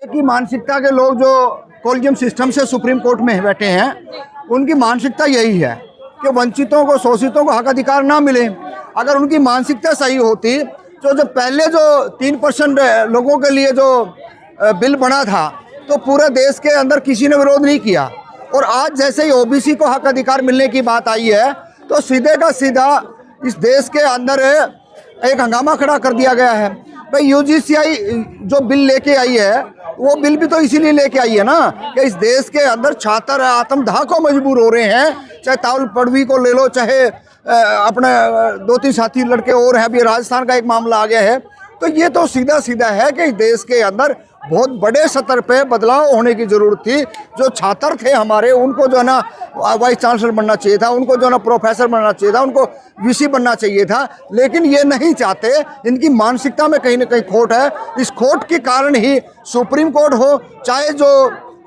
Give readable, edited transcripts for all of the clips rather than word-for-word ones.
की मानसिकता के लोग जो कोलिजियम सिस्टम से सुप्रीम कोर्ट में बैठे हैं, उनकी मानसिकता यही है कि वंचितों को, शोषितों को हक अधिकार ना मिले। अगर उनकी मानसिकता सही होती तो जो पहले जो 3% लोगों के लिए जो बिल बना था, तो पूरे देश के अंदर किसी ने विरोध नहीं किया। और आज जैसे ही ओबीसी को हक अधिकार मिलने की बात आई है, तो सीधे का सीधा इस देश के अंदर एक हंगामा खड़ा कर दिया गया है। भाई यूजीसीआई जो बिल लेके आई है, वो बिल भी तो इसीलिए लेके आई है ना कि इस देश के अंदर छात्र आत्मदाह को मजबूर हो रहे हैं। चाहे ताउल पड़वी को ले लो, चाहे अपने 2-3 साथी लड़के और हैं, अभी राजस्थान का एक मामला आ गया है। तो ये तो सीधा सीधा है कि इस देश के अंदर बहुत बड़े स्तर पे बदलाव होने की ज़रूरत थी। जो छात्र थे हमारे, उनको जो है ना वाइस चांसलर बनना चाहिए था, उनको जो है ना प्रोफेसर बनना चाहिए था, उनको वीसी बनना चाहिए था, लेकिन ये नहीं चाहते। इनकी मानसिकता में कहीं ना कहीं खोट है। इस खोट के कारण ही सुप्रीम कोर्ट हो, चाहे जो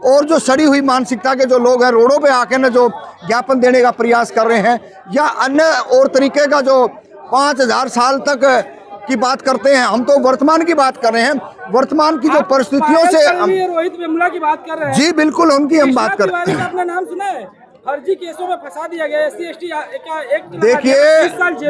और जो सड़ी हुई मानसिकता के जो लोग हैं, रोडों पे आके ना जो ज्ञापन देने का प्रयास कर रहे हैं, या अन्य और तरीके का जो 5000 साल तक की बात करते हैं। हम तो वर्तमान की बात कर रहे हैं, वर्तमान की जो परिस्थितियों से रोहित वेमुला की बात कर रहे हैं। जी बिल्कुल, उनकी हम बात कर रहे हैं। अपना नाम सुना है? फर्जी केसों में फंसा दिया गया, SC/ST का एक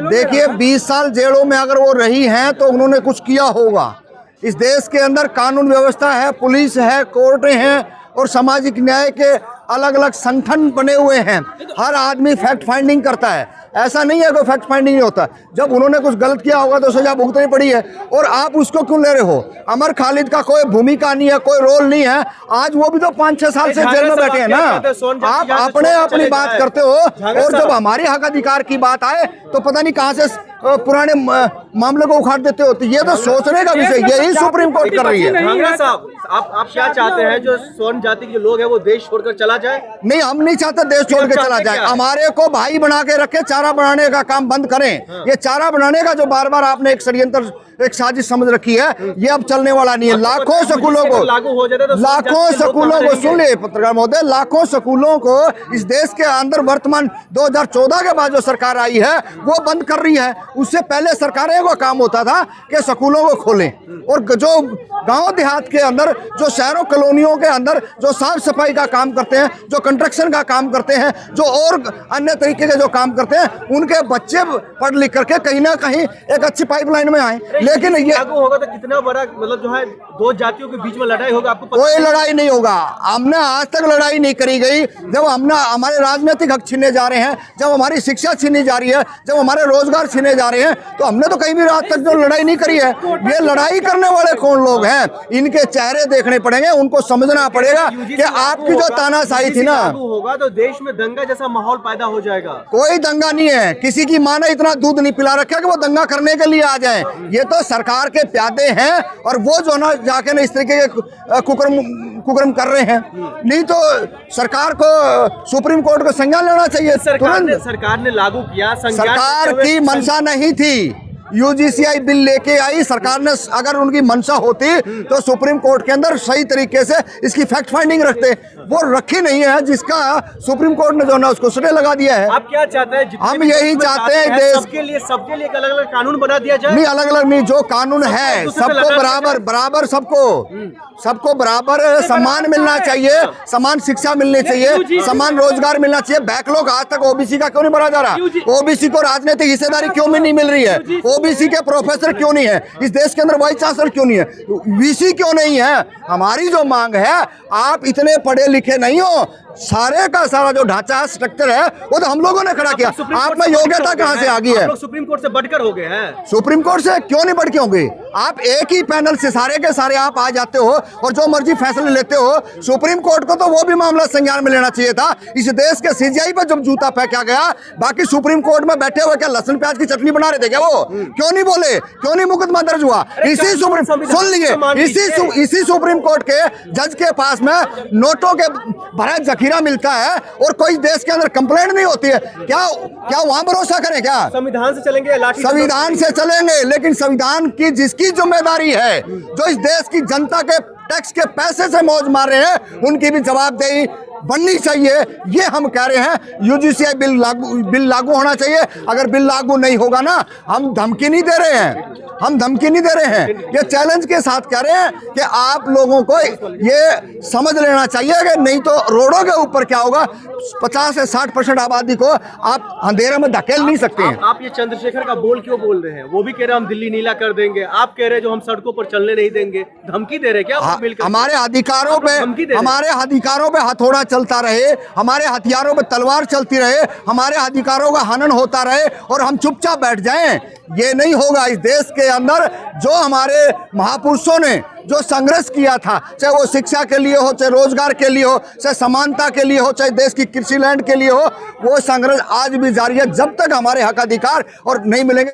देखिए 20 साल जेलों में अगर वो रही हैं तो उन्होंने कुछ किया होगा। इस देश के अंदर कानून व्यवस्था है, पुलिस है, कोर्टें हैं और सामाजिक न्याय के अलग अलग संगठन बने हुए हैं। हर आदमी फैक्ट फाइंडिंग करता है, ऐसा नहीं है कोई फैक्ट फाइंडिंग नहीं होता। जब उन्होंने कुछ गलत किया होगा तो सजा भुगतनी पड़ी है, और आप उसको क्यों ले रहे हो? अमर खालिद का कोई भूमिका नहीं है, कोई रोल नहीं है। आज वो भी तो 5-6 साल से जेल में बैठे हैं ना। आप अपने अपनी बात करते हो, और जब हमारे हक अधिकार की बात आए तो पता नहीं कहाँ से पुराने मामले को उखाड़ देते हो। तो ये तो सोचने का विषय, यही सुप्रीम कोर्ट कर रही है। साहब, आप क्या चाहते हैं, जो स्वर्ण जाति के लोग हैं वो देश छोड़कर चला जाए? नहीं, हम नहीं चाहते देश छोड़ के चला जाए। हमारे को भाई बना के रखे, चारा बनाने का काम बंद करें। ये चारा बनाने का जो बार बार आपने एक षड्यंत्र, एक साजिश समझ रखी है, ये अब चलने वाला नहीं है। लाखों स्कूलों को लागू हो जाता है, लाखों स्कूलों को सुन ले पत्रकार महोदय, लाखों स्कूलों को इस देश के अंदर वर्तमान 2014 के बाद जो सरकार आई है वो बंद कर रही है। उससे पहले सरकारें को काम होता था कि स्कूलों को खोलें, और जो गांव देहात के अंदर, जो शहरों कॉलोनियों के अंदर जो साफ सफाई का काम करते हैं, जो कंस्ट्रक्शन का काम करते हैं, जो और अन्य तरीके के जो काम करते हैं, उनके बच्चे पढ़ लिख करके कहीं ना कहीं एक अच्छी पाइपलाइन में आए। लेकिन ये लागू होगा तो कितना बड़ा, मतलब जो है दो जातियों के बीच में लड़ाई होगा? आपको कोई लड़ाई नहीं होगा। हमने आज तक लड़ाई नहीं करी गई। जब हमारे राजनीतिक हक छीने जा रहे हैं, जब हमारी शिक्षा छीनी जा रही है, जब हमारे रोजगार छीने जा रहे हैं, तो हमने तो कहीं भी आज तक जो लड़ाई नहीं करी है। ये लड़ाई करने वाले कौन लोग हैं? इनके चेहरे देखने पड़ेंगे, उनको समझना पड़ेगा कि आपकी जो तानाशाही थी ना, होगा तो देश में दंगा जैसा माहौल पैदा हो जाएगा। कोई दंगा नहीं है। किसी की माँ ने इतना दूध नहीं पिला रखा कि वो दंगा करने के लिए आ जाए। ये तो सरकार के प्यादे हैं, और वो जो ना जाके ना इस तरीके के कुकर्म कर रहे हैं। नहीं तो सरकार को सुप्रीम कोर्ट को संज्ञान लेना चाहिए। सरकार ने लागू किया, सरकार की मंशा नहीं थी। यूजीसीआई बिल लेके आई सरकार ने, अगर उनकी मंशा होती तो सुप्रीम कोर्ट के अंदर सही तरीके से इसकी फैक्ट फाइंडिंग रखते। वो रखी नहीं है, जिसका सुप्रीम कोर्ट ने जो ना उसको स्टे लगा दिया है। आप क्या चाहते हैं? हम यही चाहते हैं देश सबके लिए एक अलग अलग कानून बना दिया जाए। नहीं, अलग अलग नहीं, जो कानून है सबको बराबर सबको बराबर सम्मान मिलना चाहिए, समान शिक्षा मिलनी चाहिए, समान रोजगार मिलना चाहिए। बैकलॉग आज तक ओबीसी का क्यों नहीं भरा जा रहा? ओबीसी को राजनीतिक हिस्सेदारी क्यों नहीं मिल रही है? ओबीसी के प्रोफेसर क्यों नहीं है? इस देश के अंदर वाइस चांसलर क्यों नहीं है? वीसी क्यों नहीं है? हमारी जो मांग है, आप इतने पढ़े लिखे नहीं हो, सारे का सारा जो ढांचा है, स्ट्रक्चर है, वो तो हम लोगों ने खड़ा किया। आप में योग्यता कहाँ से आ गई है? सुप्रीम कोर्ट से बढ़कर हो गए हैं। सुप्रीम कोर्ट से क्यों नहीं बढ़ के होंगे? आप एक ही पैनल से सारे के सारे आप आ जाते हो और जो मर्जी फैसले लेते हो। सुप्रीम कोर्ट को तो वो भी मामला संज्ञान में लेना चाहिए था। इस देश के सीजीआई पर जब जूता फेंका गया, बाकी सुप्रीम कोर्ट में बैठे हुए क्या लहसुन प्याज की चटनी बना रहे थे क्या? वो क्यों नहीं बोले? क्यों नहीं मुकदमा दर्ज हुआ? इसी सुप्रीम, सुन लीजिए, इसी सुप्रीम कोर्ट के जज के पास में नोटों के भरा जखीरा मिलता है, और कोई देश के अंदर कंप्लेंट नहीं होती है। क्या वहां भरोसा करें? क्या संविधान से चलेंगे? संविधान से चलेंगे, लेकिन संविधान की जिसकी जिम्मेदारी है, जो इस देश की जनता के टैक्स के पैसे से मौज मार रहे हैं, उनकी भी जवाबदेही बननी चाहिए, ये हम कह रहे हैं। यूजीसीआई बिल लागू होना चाहिए। अगर बिल लागू नहीं होगा ना, हम धमकी नहीं दे रहे हैं, हम धमकी नहीं दे रहे हैं, ये चैलेंज के साथ कह रहे हैं कि आप लोगों को ये समझ लेना चाहिए कि नहीं तो रोडों के ऊपर क्या होगा, 50 से 60% आबादी को आप अंधेरे में धकेल नहीं सकते हैं। आप ये चंद्रशेखर का बोल क्यों बोल रहे हैं? वो भी कह रहे हैं हम दिल्ली नीला कर देंगे, आप कह रहे हैं जो हम सड़कों पर चलने नहीं देंगे। धमकी दे रहे हैं क्या आप मिलकर? हमारे अधिकारों पे हथौड़ा चलता रहे, हमारे हथियारों पे तलवार चलती रहे, हमारे अधिकारों का हनन होता रहे और हम चुपचाप बैठ जाएं, ये नहीं होगा। इस देश के अंदर जो हमारे महापुरुषों ने जो संघर्ष किया था, चाहे वो शिक्षा के लिए हो, चाहे रोजगार के लिए हो, चाहे समानता के लिए हो, चाहे देश की कृषि लैंड के लिए हो, वो संघर्ष आज भी जारी है जब तक हमारे हक अधिकार और नहीं मिलेंगे।